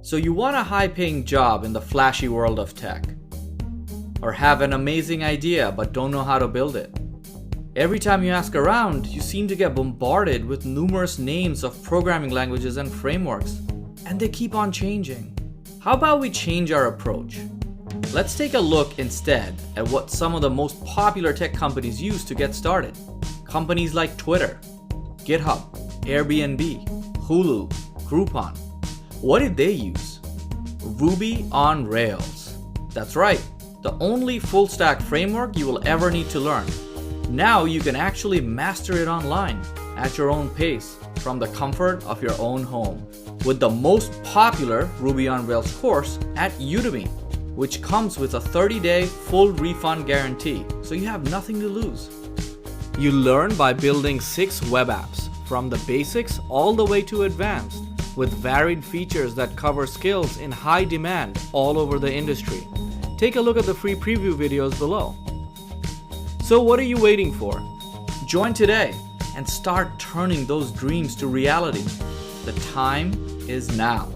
So you want a high-paying job in the flashy world of tech? Or have an amazing idea but don't know how to build it? Every time you ask around, you seem to get bombarded with numerous names of programming languages and frameworks, and they keep on changing. How about we change our approach? Let's take a look instead at what some of the most popular tech companies use to get started. Companies like Twitter, GitHub, Airbnb, Hulu, Groupon. What did they use? Ruby on Rails. That's right, the only full stack framework you will ever need to learn. Now you can actually master it online at your own pace from the comfort of your own home with the most popular Ruby on Rails course at Udemy, which comes with a 30-day full refund guarantee, so you have nothing to lose. You learn by building 6 web apps from the basics all the way to advanced, with varied features that cover skills in high demand all over the industry. Take a look at the free preview videos below. So what are you waiting for? Join today and start turning those dreams to reality. The time is now.